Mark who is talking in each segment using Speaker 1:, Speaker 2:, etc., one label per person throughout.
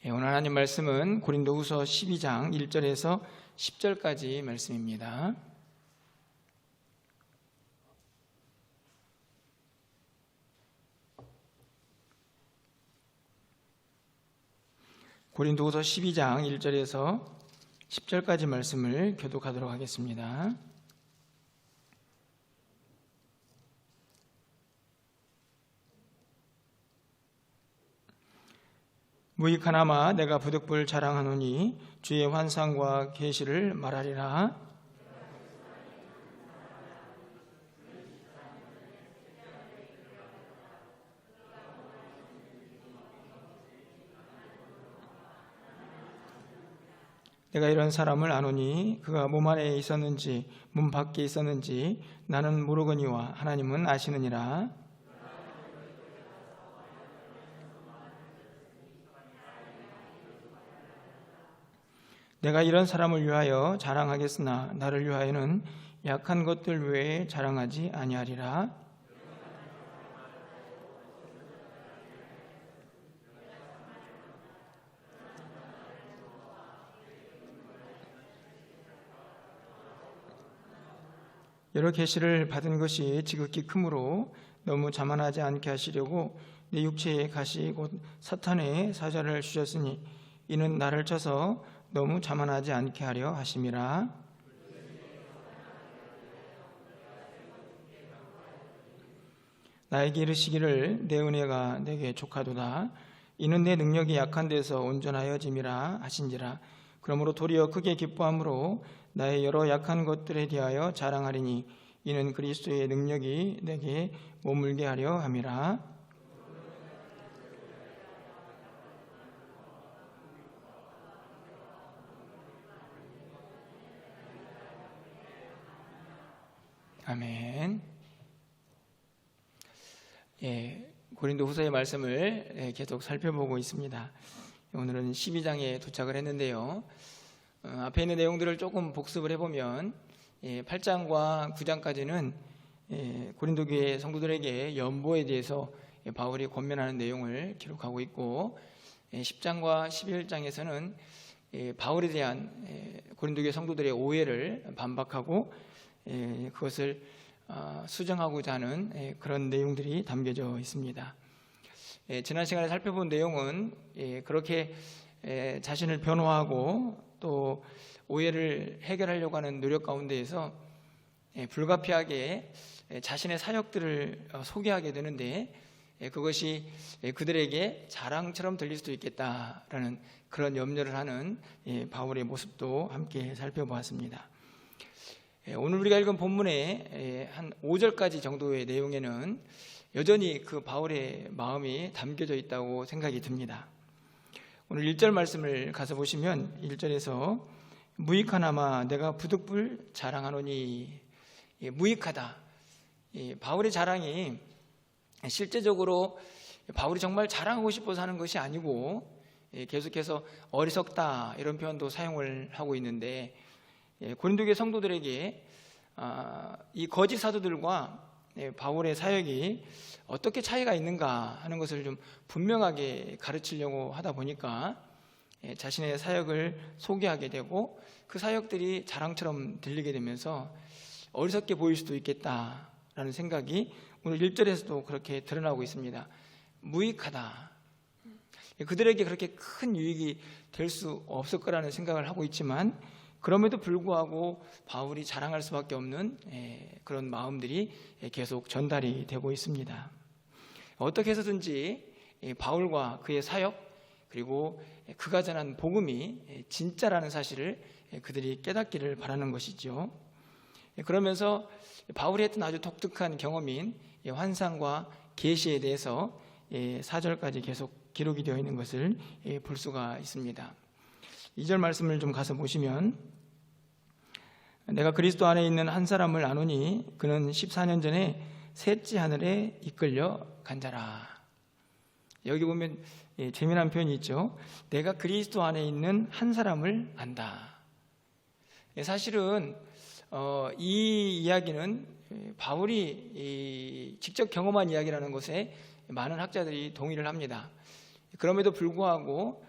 Speaker 1: 오늘 하나님 말씀은 고린도후서 12장 1절에서 10절까지 말씀입니다. 고린도후서 12장 1절에서 10절까지 말씀을 교독하도록 하겠습니다. 무익하나마 내가 부득불 자랑하노니 주의 환상과 계시를 말하리라. 내가 이런 사람을 아노니 그가 몸 안에 있었는지 몸 밖에 있었는지 나는 모르거니와 하나님은 아시느니라. 내가 이런 사람을 위하여 자랑하겠으나 나를 위하여는 약한 것들 외에 자랑하지 아니하리라. 여러 계시를 받은 것이 지극히 크므로 너무 자만하지 않게 하시려고 내 육체의 가시 곧 사탄의 사자를 주셨으니 이는 나를 쳐서 너무 자만하지 않게 하려 하심이라. 나에게 이르시기를 내 은혜가 내게 족하도다. 이는 내 능력이 약한 데서 온전하여짐이라 하신지라. 그러므로 도리어 크게 기뻐함으로 나의 여러 약한 것들에 대하여 자랑하리니 이는 그리스도의 능력이 내게 머물게 하려 함이라. 아멘. 고린도후서의 말씀을 계속 살펴보고 있습니다. 오늘은 12장에 도착을 했는데요. 앞에 있는 내용들을 조금 복습을 해보면 8장과 9장까지는 고린도 교회 성도들에게 연보에 대해서 바울이 권면하는 내용을 기록하고 있고 10장과 11장에서는 바울에 대한 고린도 교회 성도들의 오해를 반박하고 그것을 수정하고자 하는 그런 내용들이 담겨져 있습니다. 지난 시간에 살펴본 내용은 그렇게 자신을 변호하고 또 오해를 해결하려고 하는 노력 가운데에서 불가피하게 자신의 사역들을 소개하게 되는데 그것이 그들에게 자랑처럼 들릴 수도 있겠다라는 그런 염려를 하는 바울의 모습도 함께 살펴보았습니다. 오늘 우리가 읽은 본문의 한 5절까지 정도의 내용에는 여전히 그 바울의 마음이 담겨져 있다고 생각이 듭니다. 오늘 1절 말씀을 가서 보시면 1절에서 무익하나마 내가 부득불 자랑하노니, 무익하다. 바울의 자랑이 실제적으로 바울이 정말 자랑하고 싶어서 하는 것이 아니고 계속해서 어리석다 이런 표현도 사용을 하고 있는데 고린도 교회 성도들에게 이 거짓 사도들과 바울의 사역이 어떻게 차이가 있는가 하는 것을 좀 분명하게 가르치려고 하다 보니까 자신의 사역을 소개하게 되고 그 사역들이 자랑처럼 들리게 되면서 어리석게 보일 수도 있겠다라는 생각이 오늘 1절에서도 그렇게 드러나고 있습니다. 무익하다. 그들에게 그렇게 큰 유익이 될 수 없을 거라는 생각을 하고 있지만 그럼에도 불구하고 바울이 자랑할 수밖에 없는 그런 마음들이 계속 전달이 되고 있습니다. 어떻게 해서든지 바울과 그의 사역 그리고 그가 전한 복음이 진짜라는 사실을 그들이 깨닫기를 바라는 것이죠. 그러면서 바울이 했던 아주 독특한 경험인 환상과 계시에 대해서 4절까지 계속 기록이 되어 있는 것을 볼 수가 있습니다. 2절 말씀을 좀 가서 보시면 내가 그리스도 안에 있는 한 사람을 아노니 그는 14년 전에 셋째 하늘에 이끌려 간 자라. 여기 보면 재미난 표현이 있죠. 내가 그리스도 안에 있는 한 사람을 안다. 사실은 이 이야기는 바울이 직접 경험한 이야기라는 것에 많은 학자들이 동의를 합니다. 그럼에도 불구하고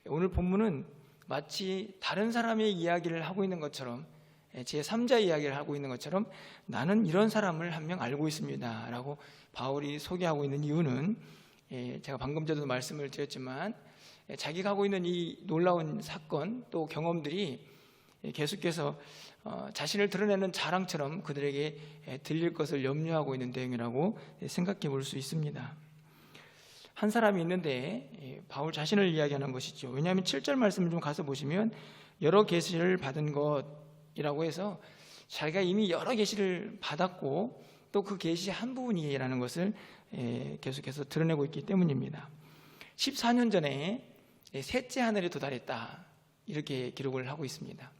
Speaker 1: 오늘 본문은 마치 다른 사람의 이야기를 하고 있는 것처럼, 제3자 이야기를 하고 있는 것처럼 나는 이런 사람을 한 명 알고 있습니다 라고 바울이 소개하고 있는 이유는, 제가 방금 전에도 말씀을 드렸지만 자기가 하고 있는 이 놀라운 사건 또 경험들이 계속해서 자신을 드러내는 자랑처럼 그들에게 들릴 것을 염려하고 있는 내용이라고 생각해 볼 수 있습니다. 한 사람이 있는데 바울 자신을 이야기하는 것이죠. 왜냐하면 7절 말씀을 좀 가서 보시면 여러 계시를 받은 것이라고 해서 자기가 이미 여러 계시를 받았고 또 그 계시 한 부분이라는 것을 계속해서 드러내고 있기 때문입니다. 14년 전에 셋째 하늘에 도달했다, 이렇게 기록을 하고 있습니다.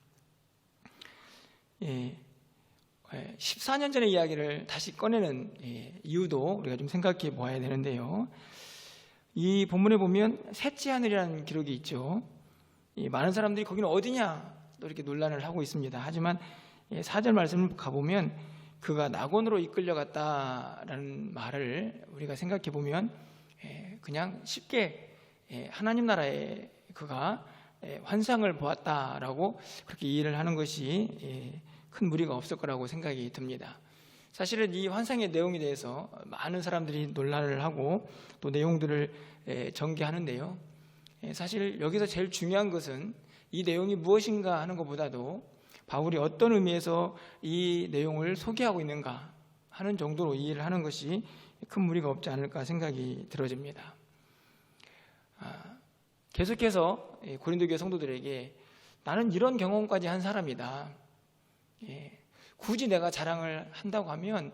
Speaker 1: 14년 전의 이야기를 다시 꺼내는 이유도 우리가 좀 생각해 보아야 되는데요. 이 본문에 보면 셋째 하늘이라는 기록이 있죠. 많은 사람들이 거기는 어디냐 또 이렇게 논란을 하고 있습니다. 하지만 4절 말씀을 가보면 그가 낙원으로 이끌려갔다라는 말을 우리가 생각해 보면 그냥 쉽게 하나님 나라에 그가 환상을 보았다라고 그렇게 이해를 하는 것이 큰 무리가 없을 거라고 생각이 듭니다. 사실은 이 환상의 내용에 대해서 많은 사람들이 논란을 하고 또 내용들을 전개하는데요. 사실 여기서 제일 중요한 것은 이 내용이 무엇인가 하는 것보다도 바울이 어떤 의미에서 이 내용을 소개하고 있는가 하는 정도로 이해를 하는 것이 큰 무리가 없지 않을까 생각이 들어집니다. 계속해서 고린도 교회 성도들에게 나는 이런 경험까지 한 사람이다, 굳이 내가 자랑을 한다고 하면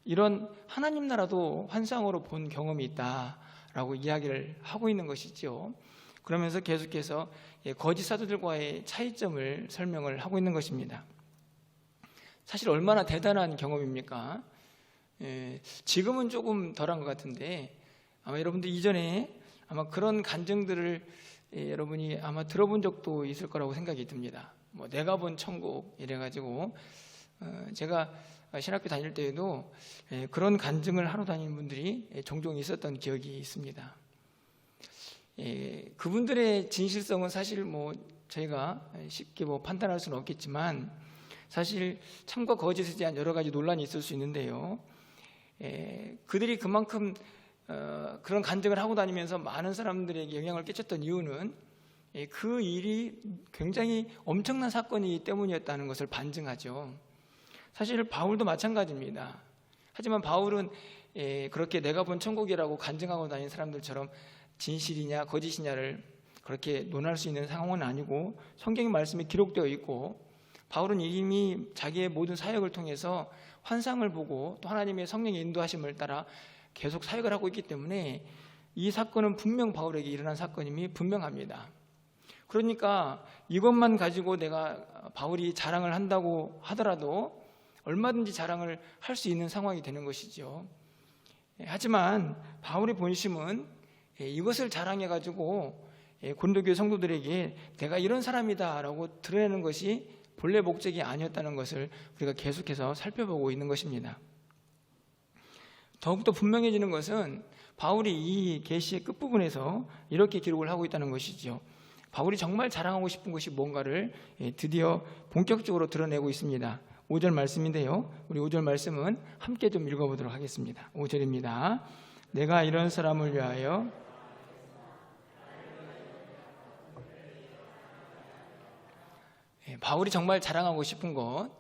Speaker 1: 이런 하나님 나라도 환상으로 본 경험이 있다라고 이야기를 하고 있는 것이죠. 그러면서 계속해서 거짓 사도들과의 차이점을 설명을 하고 있는 것입니다. 사실 얼마나 대단한 경험입니까? 지금은 조금 덜한 것 같은데 아마 여러분들 이전에 아마 그런 간증들을 여러분이 아마 들어본 적도 있을 거라고 생각이 듭니다. 뭐 내가 본 천국 이래가지고 제가 신학교 다닐 때에도 그런 간증을 하러 다니는 분들이 종종 있었던 기억이 있습니다. 그분들의 진실성은 사실 뭐 저희가 쉽게 뭐 판단할 수는 없겠지만 사실 참과 거짓에 대한 여러 가지 논란이 있을 수 있는데요. 그들이 그만큼 그런 간증을 하고 다니면서 많은 사람들에게 영향을 끼쳤던 이유는 그 일이 굉장히 엄청난 사건이기 때문이었다는 것을 반증하죠. 사실 바울도 마찬가지입니다. 하지만 바울은 그렇게 내가 본 천국이라고 간증하고 다니는 사람들처럼 진실이냐 거짓이냐를 그렇게 논할 수 있는 상황은 아니고 성경의 말씀에 기록되어 있고 바울은 이미 자기의 모든 사역을 통해서 환상을 보고 또 하나님의 성령의 인도하심을 따라 계속 사역을 하고 있기 때문에 이 사건은 분명 바울에게 일어난 사건임이 분명합니다. 그러니까 이것만 가지고 내가 바울이 자랑을 한다고 하더라도 얼마든지 자랑을 할 수 있는 상황이 되는 것이죠. 하지만 바울의 본심은 이것을 자랑해가지고 고린도 교회 성도들에게 내가 이런 사람이다라고 드러내는 것이 본래 목적이 아니었다는 것을 우리가 계속해서 살펴보고 있는 것입니다. 더욱더 분명해지는 것은 바울이 이 계시의 끝부분에서 이렇게 기록을 하고 있다는 것이죠. 바울이 정말 자랑하고 싶은 것이 뭔가를 드디어 본격적으로 드러내고 있습니다. 5절 말씀인데요. 우리 5절 말씀은 함께 좀 읽어보도록 하겠습니다. 5절입니다. 내가 이런 사람을 위하여 바울이 정말 자랑하고 싶은 것,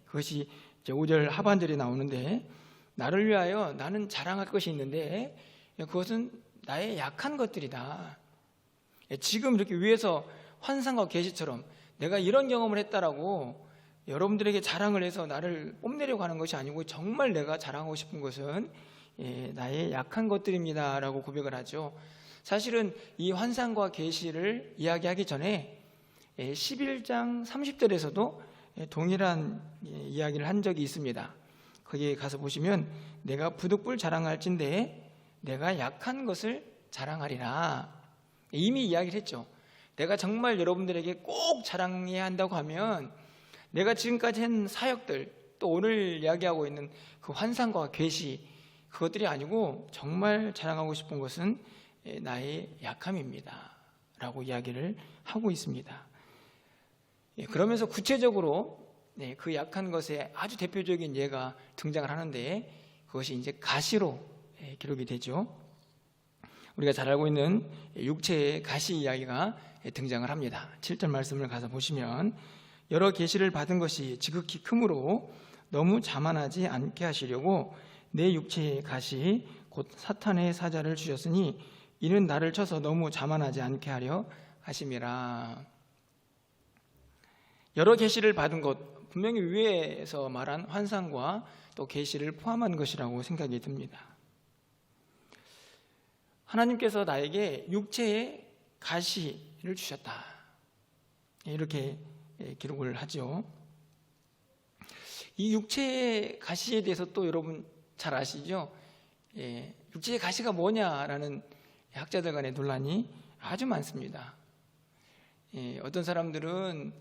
Speaker 1: 그것이 이제 5절 하반절에 나오는데 나를 위하여 나는 자랑할 것이 있는데 그것은 나의 약한 것들이다. 지금 이렇게 위에서 환상과 계시처럼 내가 이런 경험을 했다라고 여러분들에게 자랑을 해서 나를 뽐내려고 하는 것이 아니고 정말 내가 자랑하고 싶은 것은 나의 약한 것들입니다 라고 고백을 하죠. 사실은 이 환상과 계시를 이야기하기 전에 11장 30절에서도 동일한 이야기를 한 적이 있습니다. 거기에 가서 보시면 내가 부득불 자랑할진대 내가 약한 것을 자랑하리라, 이미 이야기를 했죠. 내가 정말 여러분들에게 꼭 자랑해야 한다고 하면 내가 지금까지 한 사역들 또 오늘 이야기하고 있는 그 환상과 계시 그것들이 아니고 정말 자랑하고 싶은 것은 나의 약함입니다 라고 이야기를 하고 있습니다. 그러면서 구체적으로 그 약한 것의 아주 대표적인 예가 등장을 하는데, 그것이 이제 가시로 기록이 되죠. 우리가 잘 알고 있는 육체의 가시 이야기가 등장을 합니다. 7절 말씀을 가서 보시면, 여러 계시를 받은 것이 지극히 크므로 너무 자만하지 않게 하시려고 내 육체의 가시 곧 사탄의 사자를 주셨으니 이는 나를 쳐서 너무 자만하지 않게 하려 하심이라. 여러 계시를 받은 것, 분명히 위에서 말한 환상과 또 계시를 포함한 것이라고 생각이 듭니다. 하나님께서 나에게 육체의 가시를 주셨다, 이렇게 기록을 하죠. 이 육체의 가시에 대해서 또 여러분 잘 아시죠? 육체의 가시가 뭐냐라는 학자들 간의 논란이 아주 많습니다. 어떤 사람들은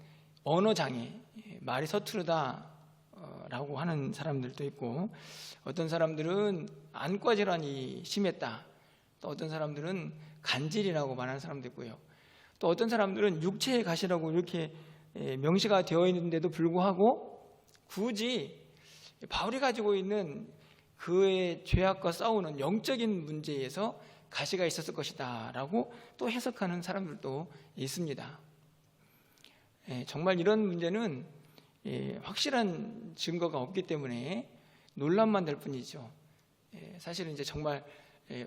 Speaker 1: 언어장애, 말이 서투르다 라고 하는 사람들도 있고, 어떤 사람들은 안과 질환이 심했다, 또 어떤 사람들은 간질이라고 말하는 사람도 있고요. 또 어떤 사람들은 육체의 가시라고 이렇게 명시가 되어 있는데도 불구하고 굳이 바울이 가지고 있는 그의 죄악과 싸우는 영적인 문제에서 가시가 있었을 것이다 라고 또 해석하는 사람들도 있습니다. 정말 이런 문제는 확실한 증거가 없기 때문에 논란만 될 뿐이죠. 사실은 이제 정말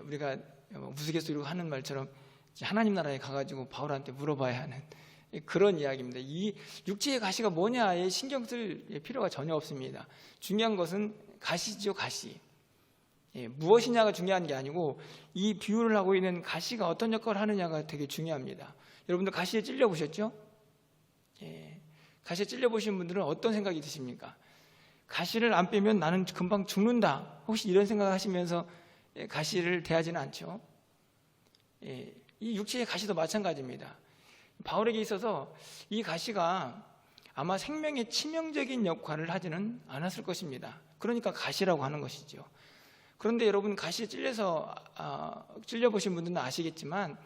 Speaker 1: 우리가 우스갯소리로 하는 말처럼 하나님 나라에 가가지고 바울한테 물어봐야 하는 그런 이야기입니다. 이 육체의 가시가 뭐냐에 신경 쓸 필요가 전혀 없습니다. 중요한 것은 가시죠, 가시. 무엇이냐가 중요한 게 아니고 이 비유를 하고 있는 가시가 어떤 역할을 하느냐가 되게 중요합니다. 여러분들 가시에 찔려 보셨죠? 가시에 찔려 보신 분들은 어떤 생각이 드십니까? 가시를 안 빼면 나는 금방 죽는다, 혹시 이런 생각을 하시면서 가시를 대하지는 않죠. 이 육체의 가시도 마찬가지입니다. 바울에게 있어서 이 가시가 아마 생명에 치명적인 역할을 하지는 않았을 것입니다. 그러니까 가시라고 하는 것이죠. 그런데 여러분, 가시에 찔려보신 분들은 아시겠지만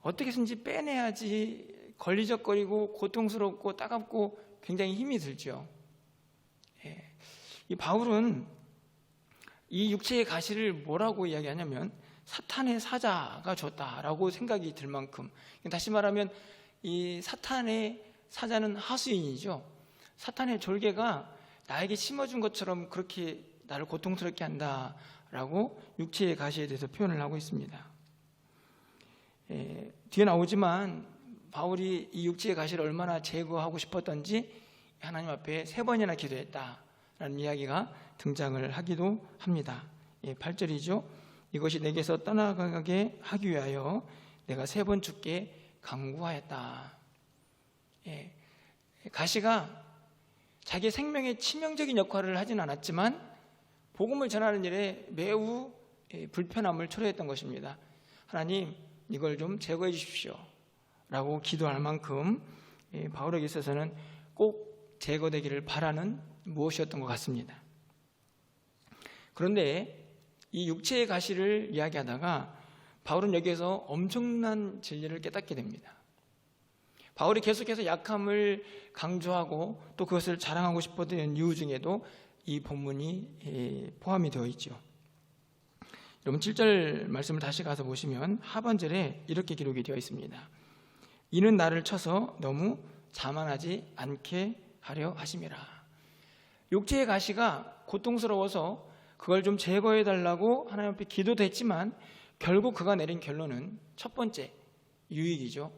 Speaker 1: 어떻게든지 빼내야지 걸리적거리고 고통스럽고 따갑고 굉장히 힘이 들죠. 이 바울은 이 육체의 가시를 뭐라고 이야기하냐면 사탄의 사자가 줬다라고 생각이 들 만큼, 다시 말하면 이 사탄의 사자는 하수인이죠. 사탄의 졸개가 나에게 심어준 것처럼 그렇게 나를 고통스럽게 한다라고 육체의 가시에 대해서 표현을 하고 있습니다. 뒤에 나오지만 바울이 이 육체의 가시를 얼마나 제거하고 싶었던지 하나님 앞에 3번이나 기도했다라는 이야기가 등장을 하기도 합니다. 8절이죠. 이것이 내게서 떠나가게 하기 위하여 내가 3번 주께 간구하였다. 가시가 자기 생명에 치명적인 역할을 하진 않았지만 복음을 전하는 일에 매우 불편함을 초래했던 것입니다. 하나님, 이걸 좀 제거해 주십시오 라고 기도할 만큼 바울에게 있어서는 꼭 제거되기를 바라는 무엇이었던 것 같습니다. 그런데 이 육체의 가시를 이야기하다가 바울은 여기에서 엄청난 진리를 깨닫게 됩니다. 바울이 계속해서 약함을 강조하고 또 그것을 자랑하고 싶었던 이유 중에도 이 본문이 포함이 되어 있죠. 여러분 7절 말씀을 다시 가서 보시면 하반절에 이렇게 기록이 되어 있습니다. 이는 나를 쳐서 너무 자만하지 않게 하려 하심이라. 육체의 가시가 고통스러워서 그걸 좀 제거해 달라고 하나님 앞에 기도도 했지만 결국 그가 내린 결론은 첫 번째, 유익이죠.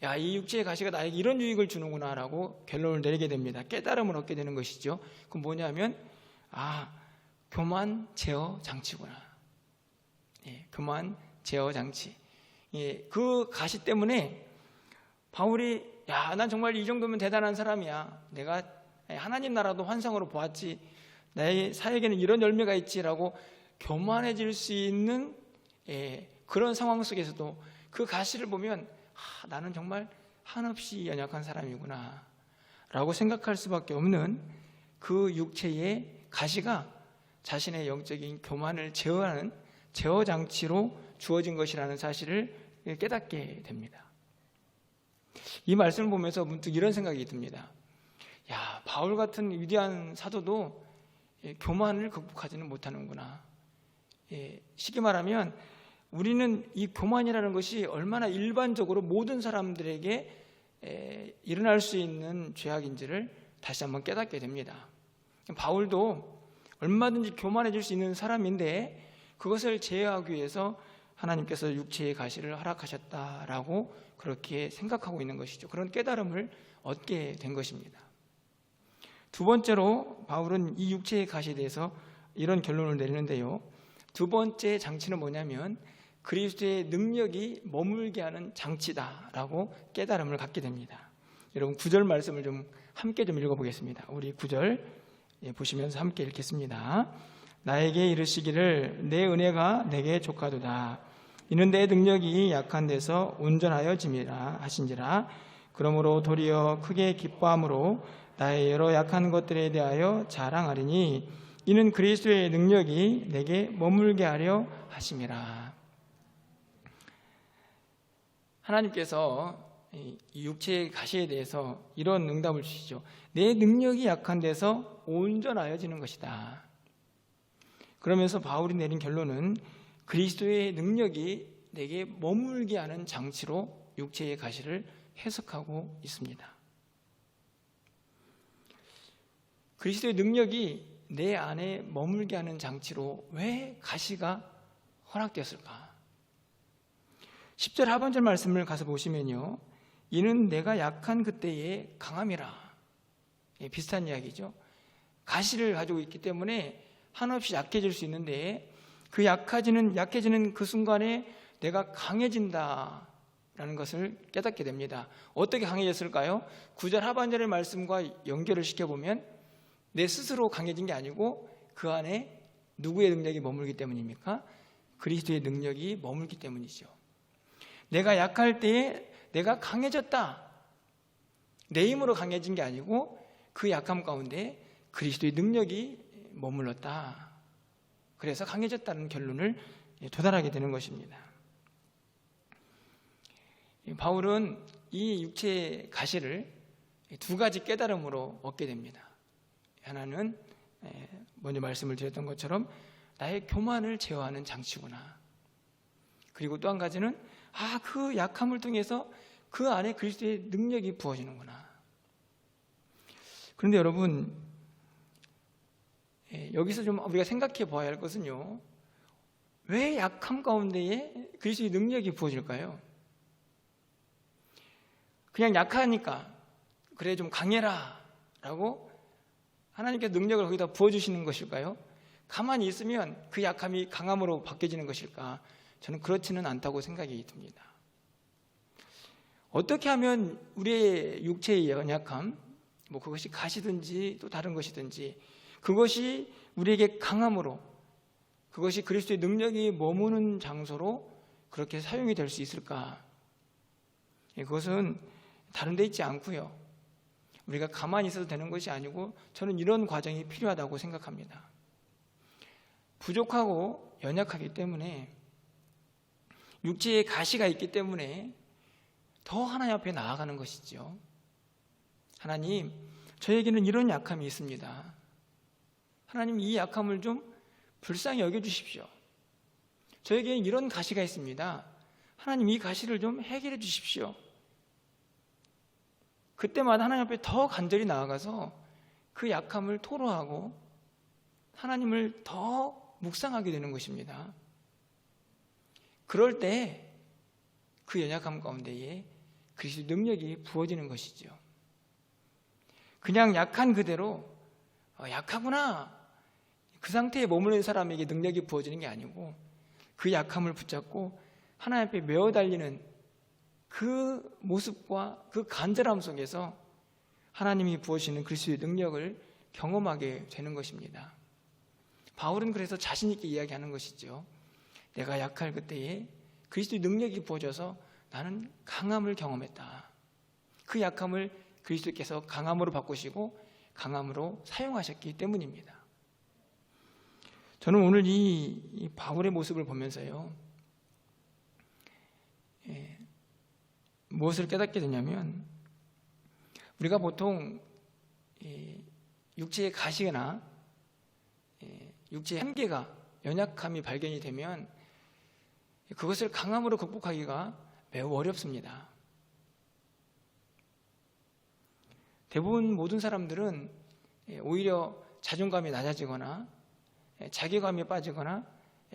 Speaker 1: 야, 이 육체의 가시가 나에게 이런 유익을 주는구나 라고 결론을 내리게 됩니다. 깨달음을 얻게 되는 것이죠. 그건 뭐냐면 교만 제어 장치구나. 교만 제어 장치. 그 가시 때문에 바울이 난 정말 이 정도면 대단한 사람이야. 내가 하나님 나라도 환상으로 보았지. 나의 사역에는 이런 열매가 있지라고 교만해질 수 있는 그런 상황 속에서도 그 가시를 보면 나는 정말 한없이 연약한 사람이구나 라고 생각할 수밖에 없는 그 육체의 가시가 자신의 영적인 교만을 제어하는 제어장치로 주어진 것이라는 사실을 깨닫게 됩니다. 이 말씀을 보면서 문득 이런 생각이 듭니다. 야, 바울 같은 위대한 사도도 교만을 극복하지는 못하는구나. 쉽게 말하면 우리는 이 교만이라는 것이 얼마나 일반적으로 모든 사람들에게 일어날 수 있는 죄악인지를 다시 한번 깨닫게 됩니다. 바울도 얼마든지 교만해질 수 있는 사람인데 그것을 제어하기 위해서 하나님께서 육체의 가시를 허락하셨다라고 그렇게 생각하고 있는 것이죠. 그런 깨달음을 얻게 된 것입니다. 두 번째로 바울은 이 육체의 가시에 대해서 이런 결론을 내리는데요. 두 번째 장치는 뭐냐면 그리스도의 능력이 머물게 하는 장치다라고 깨달음을 갖게 됩니다. 여러분 9절 말씀을 좀 함께 좀 읽어보겠습니다. 우리 9절 보시면서 함께 읽겠습니다. 나에게 이르시기를 내 은혜가 내게 족하도다. 이는 내 능력이 약한 데서 온전하여 짐이라 하신지라. 그러므로 도리어 크게 기뻐함으로 나의 여러 약한 것들에 대하여 자랑하리니 이는 그리스도의 능력이 내게 머물게 하려 하심이라. 하나님께서 이 육체의 가시에 대해서 이런 응답을 주시죠. 내 능력이 약한 데서 온전하여지는 것이다. 그러면서 바울이 내린 결론은 그리스도의 능력이 내게 머물게 하는 장치로 육체의 가시를 해석하고 있습니다. 그리스도의 능력이 내 안에 머물게 하는 장치로 왜 가시가 허락되었을까? 10절 하반절 말씀을 가서 보시면요, 이는 내가 약한 그때의 강함이라. 비슷한 이야기죠. 가시를 가지고 있기 때문에 한없이 약해질 수 있는데 그 약해지는 그 순간에 내가 강해진다라는 것을 깨닫게 됩니다. 어떻게 강해졌을까요? 9절 하반절의 말씀과 연결을 시켜보면 내 스스로 강해진 게 아니고 그 안에 누구의 능력이 머물기 때문입니까? 그리스도의 능력이 머물기 때문이죠. 내가 약할 때에 내가 강해졌다. 내 힘으로 강해진 게 아니고 그 약함 가운데 그리스도의 능력이 머물렀다. 그래서 강해졌다는 결론을 도달하게 되는 것입니다. 바울은 이 육체의 가시를 두 가지 깨달음으로 얻게 됩니다. 하나는 먼저 말씀을 드렸던 것처럼 나의 교만을 제어하는 장치구나. 그리고 또 한 가지는 그 약함을 통해서 그 안에 그리스도의 능력이 부어지는구나. 그런데 여러분, 여기서 좀 우리가 생각해 봐야 할 것은요, 왜 약함 가운데에 그리스도의 능력이 부어질까요? 그냥 약하니까 그래 좀 강해라 라고 하나님께서 능력을 거기다 부어주시는 것일까요? 가만히 있으면 그 약함이 강함으로 바뀌어지는 것일까? 저는 그렇지는 않다고 생각이 듭니다. 어떻게 하면 우리의 육체의 연약함, 그것이 가시든지 또 다른 것이든지 그것이 우리에게 강함으로, 그것이 그리스도의 능력이 머무는 장소로 그렇게 사용이 될 수 있을까? 그것은 다른 데 있지 않고요, 우리가 가만히 있어도 되는 것이 아니고 저는 이런 과정이 필요하다고 생각합니다. 부족하고 연약하기 때문에, 육체의 가시가 있기 때문에 더 하나님 앞에 나아가는 것이죠. 하나님, 저에게는 이런 약함이 있습니다. 하나님, 이 약함을 좀 불쌍히 여겨주십시오. 저에게는 이런 가시가 있습니다. 하나님, 이 가시를 좀 해결해 주십시오. 그때마다 하나님 앞에 더 간절히 나아가서 그 약함을 토로하고 하나님을 더 묵상하게 되는 것입니다. 그럴 때 그 연약함 가운데에 그리스도의 능력이 부어지는 것이죠. 그냥 약한 그대로 약하구나, 그 상태에 머무는 사람에게 능력이 부어지는 게 아니고 그 약함을 붙잡고 하나님 앞에 메어 달리는 그 모습과 그 간절함 속에서 하나님이 부어주시는 그리스도의 능력을 경험하게 되는 것입니다. 바울은 그래서 자신 있게 이야기하는 것이죠. 내가 약할 그때에 그리스도의 능력이 부어져서 나는 강함을 경험했다. 그 약함을 그리스도께서 강함으로 바꾸시고 강함으로 사용하셨기 때문입니다. 저는 오늘 이 바울의 모습을 보면서요, 무엇을 깨닫게 되냐면, 우리가 보통 육체의 가시나 육체의 한계가, 연약함이 발견이 되면 그것을 강함으로 극복하기가 매우 어렵습니다. 대부분 모든 사람들은 오히려 자존감이 낮아지거나 자괴감에 빠지거나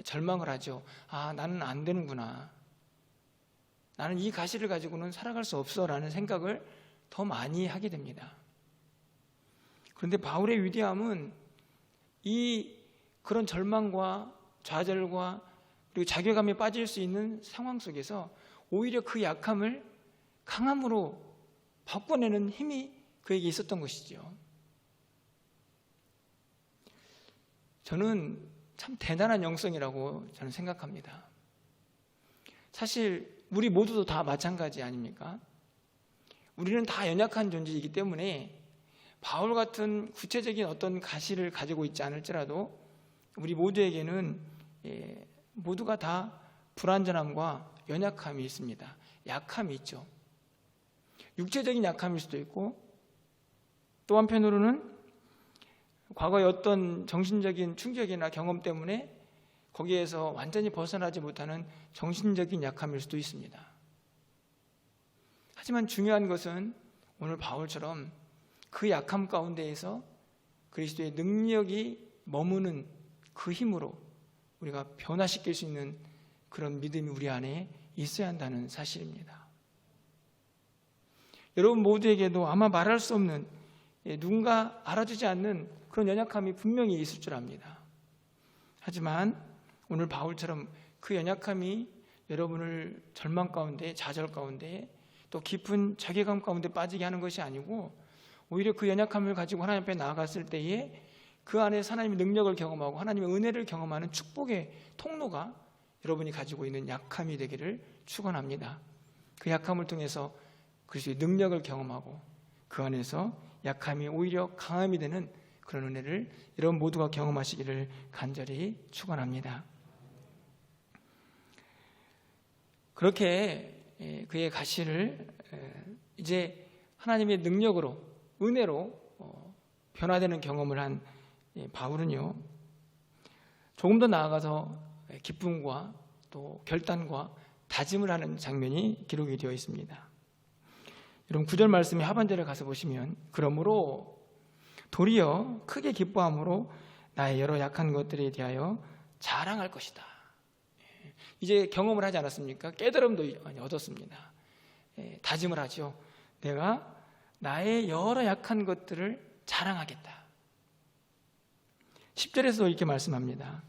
Speaker 1: 절망을 하죠. 아, 나는 안 되는구나. 나는 이 가시를 가지고는 살아갈 수 없어 라는 생각을 더 많이 하게 됩니다. 그런데 바울의 위대함은 그런 절망과 좌절과 그리고 자괴감에 빠질 수 있는 상황 속에서 오히려 그 약함을 강함으로 바꿔내는 힘이 그에게 있었던 것이죠. 저는 참 대단한 영성이라고 저는 생각합니다. 사실 우리 모두도 다 마찬가지 아닙니까? 우리는 다 연약한 존재이기 때문에 바울 같은 구체적인 어떤 가시를 가지고 있지 않을지라도 우리 모두에게는 모두가 다 불완전함과 연약함이 있습니다. 약함이 있죠. 육체적인 약함일 수도 있고, 또 한편으로는 과거의 어떤 정신적인 충격이나 경험 때문에 거기에서 완전히 벗어나지 못하는 정신적인 약함일 수도 있습니다. 하지만 중요한 것은 오늘 바울처럼 그 약함 가운데에서 그리스도의 능력이 머무는 그 힘으로 우리가 변화시킬 수 있는 그런 믿음이 우리 안에 있어야 한다는 사실입니다. 여러분 모두에게도 아마 말할 수 없는, 누군가 알아주지 않는 그런 연약함이 분명히 있을 줄 압니다. 하지만 오늘 바울처럼 그 연약함이 여러분을 절망 가운데, 좌절 가운데, 또 깊은 자괴감 가운데 빠지게 하는 것이 아니고, 오히려 그 연약함을 가지고 하나님 앞에 나아갔을 때에 그 안에 하나님의 능력을 경험하고 하나님의 은혜를 경험하는 축복의 통로가 여러분이 가지고 있는 약함이 되기를 축원합니다. 그 약함을 통해서 그리스도의 능력을 경험하고 그 안에서 약함이 오히려 강함이 되는 그런 은혜를 여러분 모두가 경험하시기를 간절히 축원합니다. 그렇게 그의 가시를 이제 하나님의 능력으로, 은혜로 변화되는 경험을 한 바울은요, 조금 더 나아가서 기쁨과 또 결단과 다짐을 하는 장면이 기록이 되어 있습니다. 여러분 9절 말씀의 하반절에 가서 보시면, 그러므로 도리어 크게 기뻐함으로 나의 여러 약한 것들에 대하여 자랑할 것이다. 이제 경험을 하지 않았습니까? 깨달음도 얻었습니다. 다짐을 하죠. 내가 나의 여러 약한 것들을 자랑하겠다. 10절에서 이렇게 말씀합니다.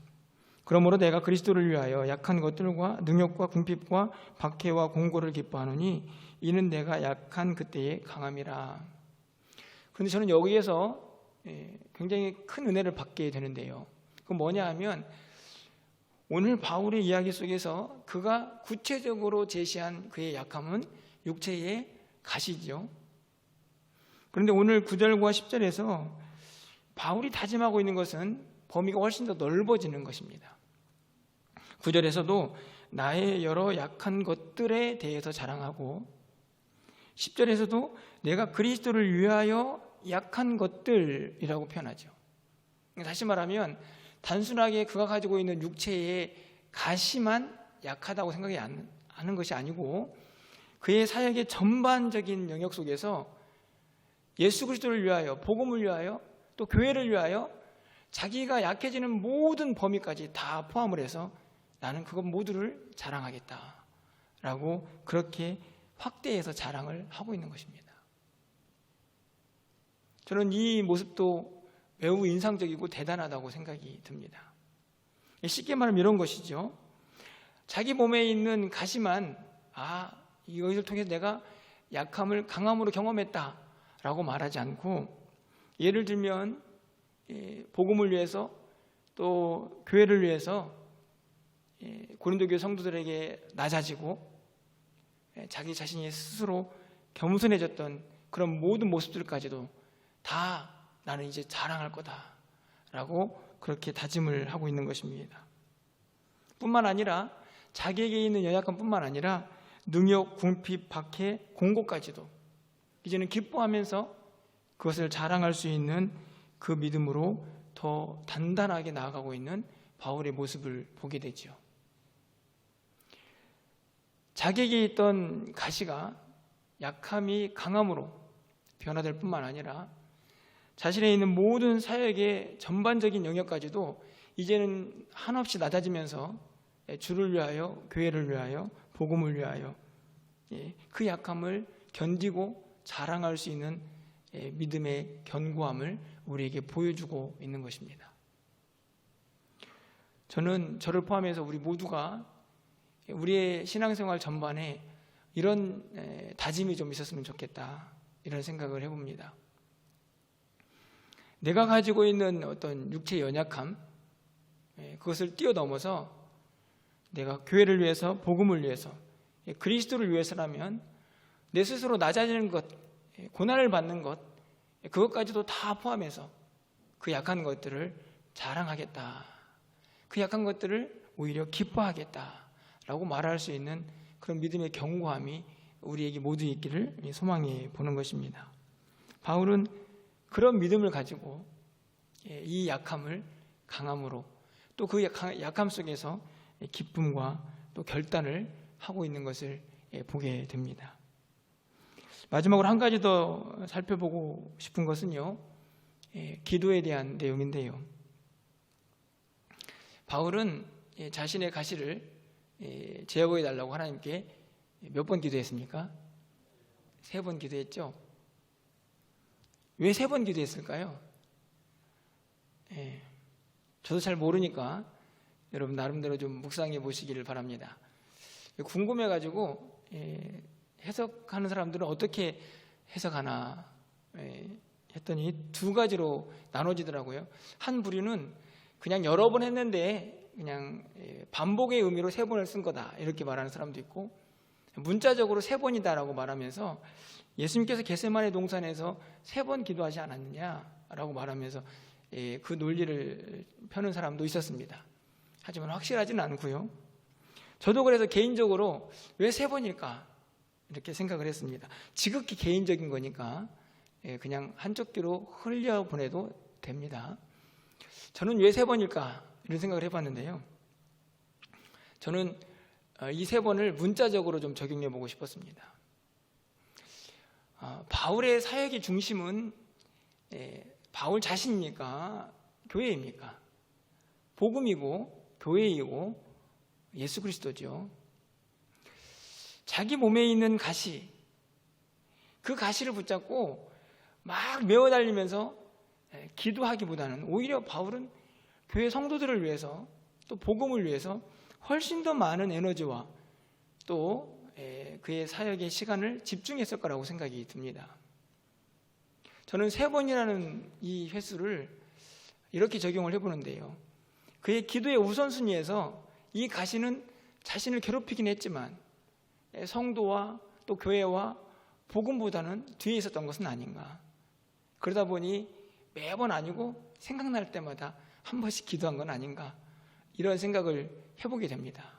Speaker 1: 그러므로 내가 그리스도를 위하여 약한 것들과 능욕과 궁핍과 박해와 공고를 기뻐하노니 이는 내가 약한 그때의 강함이라. 그런데 저는 여기에서 굉장히 큰 은혜를 받게 되는데요, 그건 뭐냐 하면 오늘 바울의 이야기 속에서 그가 구체적으로 제시한 그의 약함은 육체의 가시죠. 그런데 오늘 9절과 10절에서 바울이 다짐하고 있는 것은 범위가 훨씬 더 넓어지는 것입니다. 9절에서도 나의 여러 약한 것들에 대해서 자랑하고, 10절에서도 내가 그리스도를 위하여 약한 것들이라고 표현하죠. 다시 말하면 단순하게 그가 가지고 있는 육체의 가시만 약하다고 생각이 하는 것이 아니고, 그의 사역의 전반적인 영역 속에서 예수 그리스도를 위하여, 복음을 위하여, 또 교회를 위하여 자기가 약해지는 모든 범위까지 다 포함을 해서 나는 그것 모두를 자랑하겠다라고 그렇게 확대해서 자랑을 하고 있는 것입니다. 저는 이 모습도 매우 인상적이고 대단하다고 생각이 듭니다. 쉽게 말하면 이런 것이죠. 자기 몸에 있는 가시만, 이것을 통해서 내가 약함을 강함으로 경험했다라고 말하지 않고, 예를 들면 복음을 위해서 또 교회를 위해서 고린도 교회 성도들에게 낮아지고 자기 자신이 스스로 겸손해졌던 그런 모든 모습들까지도 다 나는 이제 자랑할 거다라고 그렇게 다짐을 하고 있는 것입니다. 뿐만 아니라 자기에게 있는 연약함 뿐만 아니라 능욕, 궁핍, 박해, 공고까지도 이제는 기뻐하면서 그것을 자랑할 수 있는 그 믿음으로 더 단단하게 나아가고 있는 바울의 모습을 보게 되죠. 자기에게 있던 가시가 약함이 강함으로 변화될 뿐만 아니라 자신에 있는 모든 사역의 전반적인 영역까지도 이제는 한없이 낮아지면서 주를 위하여, 교회를 위하여, 복음을 위하여 그 약함을 견디고 자랑할 수 있는 믿음의 견고함을 우리에게 보여주고 있는 것입니다. 저는 저를 포함해서 우리 모두가 우리의 신앙생활 전반에 이런 다짐이 좀 있었으면 좋겠다, 이런 생각을 해봅니다. 내가 가지고 있는 어떤 육체의 연약함, 그것을 뛰어넘어서 내가 교회를 위해서, 복음을 위해서, 그리스도를 위해서라면 내 스스로 낮아지는 것, 고난을 받는 것, 그것까지도 다 포함해서 그 약한 것들을 자랑하겠다, 그 약한 것들을 오히려 기뻐하겠다라고 말할 수 있는 그런 믿음의 견고함이 우리에게 모두 있기를 소망해 보는 것입니다. 바울은 그런 믿음을 가지고 이 약함을 강함으로, 또 그 약함 속에서 기쁨과 또 결단을 하고 있는 것을 보게 됩니다. 마지막으로 한 가지 더 살펴보고 싶은 것은요, 기도에 대한 내용인데요. 바울은 자신의 가시를 제거해 달라고 하나님께 몇 번 기도했습니까? 3번 기도했죠. 왜 3번 기도했을까요? 저도 잘 모르니까 여러분 나름대로 좀 묵상해 보시기를 바랍니다. 궁금해가지고 해석하는 사람들은 어떻게 해석하나 했더니 2가지로 나눠지더라고요. 한 부류는 그냥 여러 번 했는데 그냥 반복의 의미로 3번을 쓴 거다, 이렇게 말하는 사람도 있고, 문자적으로 3번이다라고 말하면서 예수님께서 겟세마네 동산에서 3번 기도하지 않았느냐라고 말하면서 그 논리를 펴는 사람도 있었습니다. 하지만 확실하지는 않고요. 저도 그래서 개인적으로 왜 3번일까 이렇게 생각을 했습니다. 지극히 개인적인 거니까 그냥 한쪽 귀로 흘려보내도 됩니다. 저는 왜 3번일까 이런 생각을 해봤는데요. 저는 이 3번을 문자적으로 좀 적용해 보고 싶었습니다. 바울의 사역의 중심은 바울 자신입니까? 교회입니까? 복음이고 교회이고 예수 그리스도죠. 자기 몸에 있는 가시, 그 가시를 붙잡고 막 메어 달리면서 기도하기보다는 오히려 바울은 교회 성도들을 위해서, 또 복음을 위해서 훨씬 더 많은 에너지와 또 그의 사역의 시간을 집중했을 거라고 생각이 듭니다. 저는 3번이라는 이 횟수를 이렇게 적용을 해보는데요, 그의 기도의 우선순위에서 이 가시는 자신을 괴롭히긴 했지만 성도와 또 교회와 복음보다는 뒤에 있었던 것은 아닌가. 그러다 보니 매번 아니고 생각날 때마다 한 번씩 기도한 건 아닌가, 이런 생각을 해보게 됩니다.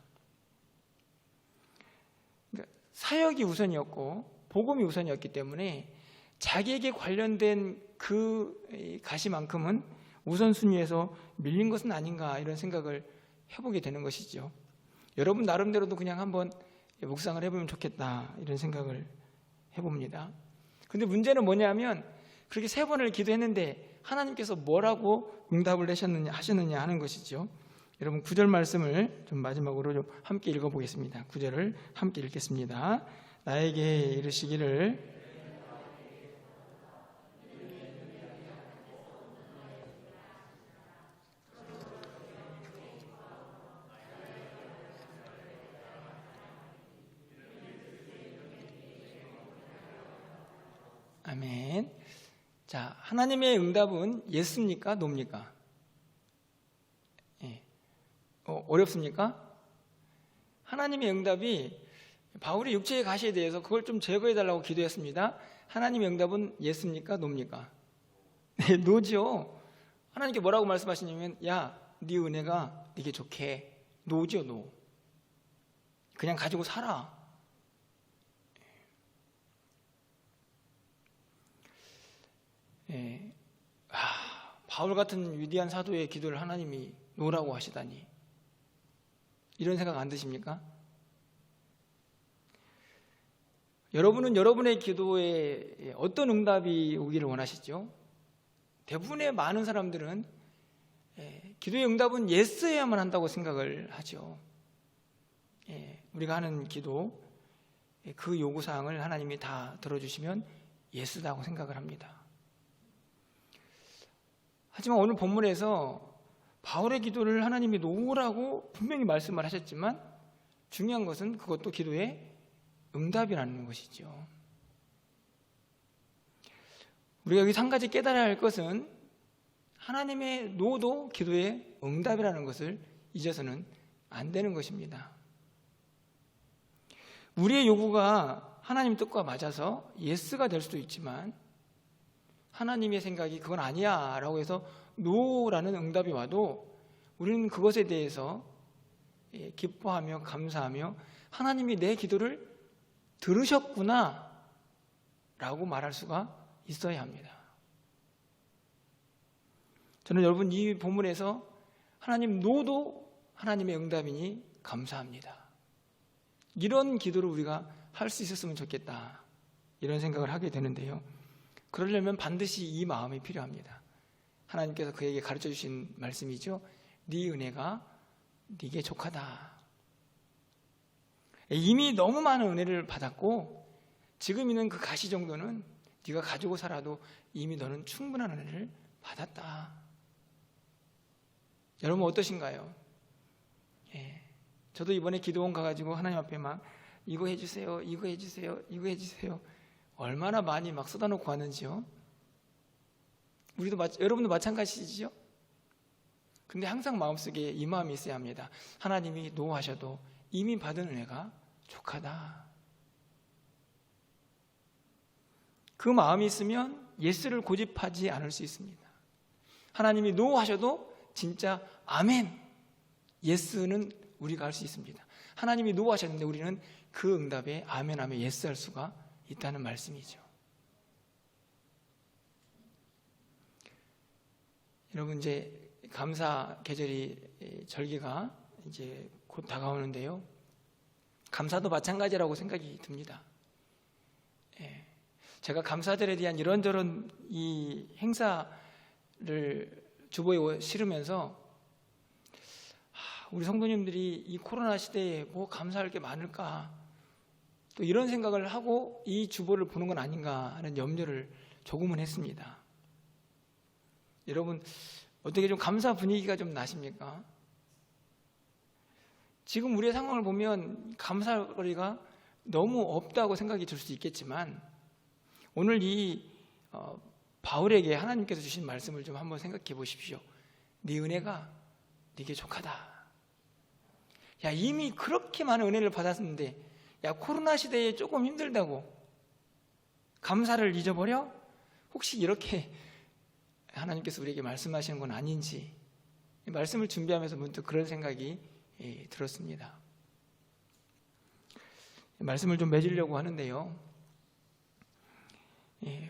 Speaker 1: 그러니까 사역이 우선이었고 복음이 우선이었기 때문에 자기에게 관련된 그 가시만큼은 우선순위에서 밀린 것은 아닌가, 이런 생각을 해보게 되는 것이죠. 여러분 나름대로도 그냥 한번 묵상을 해보면 좋겠다, 이런 생각을 해봅니다. 근데 문제는 뭐냐면 그렇게 3번을 기도했는데 하나님께서 뭐라고 응답을 하셨느냐 하는 것이죠. 여러분 9절 말씀을 좀 마지막으로 좀 함께 읽어보겠습니다. 9절을 함께 읽겠습니다. 나에게 이르시기를 아멘. 자, 하나님의 응답은 예스입니까? 노입니까? 어렵습니까? 하나님의 응답이 바울의 육체의 가시에 대해서 그걸 좀 제거해달라고 기도했습니다. 하나님의 응답은 예스입니까? 노입니까? 네, 노죠. 하나님께 뭐라고 말씀하시냐면, 야, 네 은혜가 네게 좋게. 노죠, 노. 그냥 가지고 살아. 바울 같은 위대한 사도의 기도를 하나님이 노라고 하시다니, 이런 생각 안 드십니까? 여러분은 여러분의 기도에 어떤 응답이 오기를 원하시죠? 대부분의 많은 사람들은 기도의 응답은 예스여야만 한다고 생각을 하죠. 우리가 하는 기도, 그 요구사항을 하나님이 다 들어주시면 예스다고 생각을 합니다. 하지만 오늘 본문에서 바울의 기도를 하나님이 노라고 분명히 말씀을 하셨지만, 중요한 것은 그것도 기도의 응답이라는 것이죠. 우리가 여기서 한 가지 깨달아야 할 것은, 하나님의 노도 기도의 응답이라는 것을 잊어서는 안 되는 것입니다. 우리의 요구가 하나님 뜻과 맞아서 예스가 될 수도 있지만, 하나님의 생각이 그건 아니야 라고 해서 노라는 응답이 와도 우리는 그것에 대해서 기뻐하며 감사하며 하나님이 내 기도를 들으셨구나 라고 말할 수가 있어야 합니다. 저는 여러분, 이 본문에서 하나님 노도 하나님의 응답이니 감사합니다, 이런 기도를 우리가 할 수 있었으면 좋겠다, 이런 생각을 하게 되는데요. 그러려면 반드시 이 마음이 필요합니다. 하나님께서 그에게 가르쳐 주신 말씀이죠. 네 은혜가 네게 족하다. 이미 너무 많은 은혜를 받았고 지금 있는 그 가시 정도는 네가 가지고 살아도 이미 너는 충분한 은혜를 받았다. 여러분 어떠신가요? 저도 이번에 기도원 가가지고 하나님 앞에 막 이거 해주세요, 이거 해주세요, 이거 해주세요, 얼마나 많이 막 쏟아놓고 왔는지요. 여러분도 마찬가지시죠? 근데 항상 마음속에 이 마음이 있어야 합니다. 하나님이 노하셔도 이미 받은 은혜가 족하다. 그 마음이 있으면 예스를 고집하지 않을 수 있습니다. 하나님이 노하셔도 진짜 아멘, 예스는 우리가 할 수 있습니다. 하나님이 노하셨는데 우리는 그 응답에 아멘 하며 예스 할 수가 있다는 말씀이죠. 여러분, 이제 감사 계절이, 절기가 이제 곧 다가오는데요. 감사도 마찬가지라고 생각이 듭니다. 제가 감사절에 대한 이런저런 이 행사를 주보에 실으면서 우리 성도님들이 이 코로나 시대에 뭐 감사할 게 많을까, 또 이런 생각을 하고 이 주보를 보는 건 아닌가 하는 염려를 조금은 했습니다. 여러분 어떻게 좀 감사 분위기가 좀 나십니까? 지금 우리의 상황을 보면 감사거리가 너무 없다고 생각이 들 수 있겠지만, 오늘 이 바울에게 하나님께서 주신 말씀을 좀 한번 생각해 보십시오. 네 은혜가 네게 족하다. 야, 이미 그렇게 많은 은혜를 받았는데, 야, 코로나 시대에 조금 힘들다고 감사를 잊어버려? 혹시 이렇게 하나님께서 우리에게 말씀하시는 건 아닌지, 말씀을 준비하면서 문득 그런 생각이 들었습니다. 말씀을 좀 맺으려고 하는데요.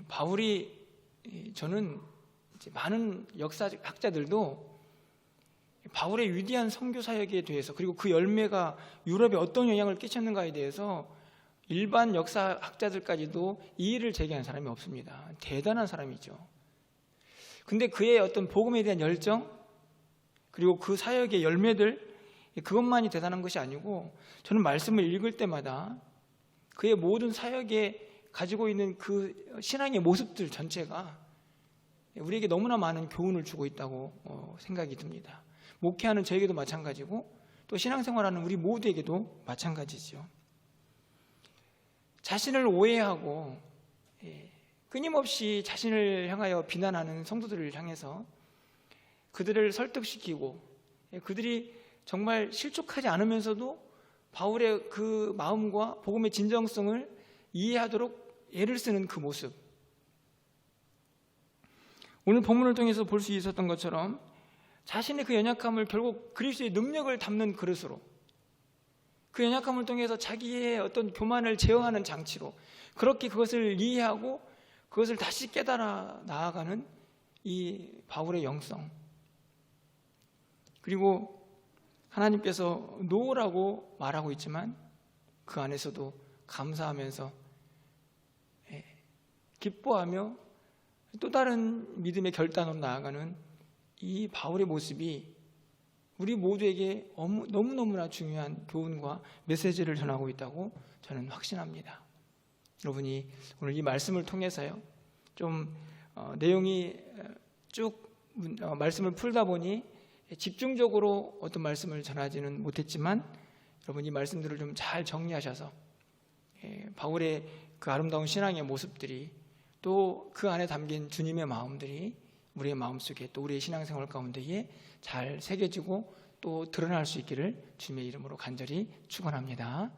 Speaker 1: 바울이, 저는 이제 많은 역사학자들도 바울의 위대한 선교 사역에 대해서, 그리고 그 열매가 유럽에 어떤 영향을 끼쳤는가에 대해서 일반 역사학자들까지도 이의를 제기한 사람이 없습니다. 대단한 사람이죠. 근데 그의 어떤 복음에 대한 열정, 그리고 그 사역의 열매들, 그것만이 대단한 것이 아니고, 저는 말씀을 읽을 때마다 그의 모든 사역에 가지고 있는 그 신앙의 모습들 전체가 우리에게 너무나 많은 교훈을 주고 있다고 생각이 듭니다. 목회하는 저에게도 마찬가지고, 또 신앙생활하는 우리 모두에게도 마찬가지죠. 자신을 오해하고 끊임없이 자신을 향하여 비난하는 성도들을 향해서 그들을 설득시키고, 그들이 정말 실족하지 않으면서도 바울의 그 마음과 복음의 진정성을 이해하도록 애를 쓰는 그 모습, 오늘 본문을 통해서 볼 수 있었던 것처럼 자신의 그 연약함을 결국 그리스도의 능력을 담는 그릇으로, 그 연약함을 통해서 자기의 어떤 교만을 제어하는 장치로, 그렇게 그것을 이해하고 그것을 다시 깨달아 나아가는 이 바울의 영성, 그리고 하나님께서 노라고 말하고 있지만 그 안에서도 감사하면서 기뻐하며 또 다른 믿음의 결단으로 나아가는 이 바울의 모습이 우리 모두에게 너무너무나 중요한 교훈과 메시지를 전하고 있다고 저는 확신합니다. 여러분이 오늘 이 말씀을 통해서요, 좀 내용이 쭉 말씀을 풀다 보니 집중적으로 어떤 말씀을 전하지는 못했지만 여러분 이 말씀들을 좀 잘 정리하셔서 바울의 그 아름다운 신앙의 모습들이 또 그 안에 담긴 주님의 마음들이 우리의 마음속에 또 우리의 신앙생활 가운데에 잘 새겨지고 또 드러날 수 있기를 주님의 이름으로 간절히 축원합니다.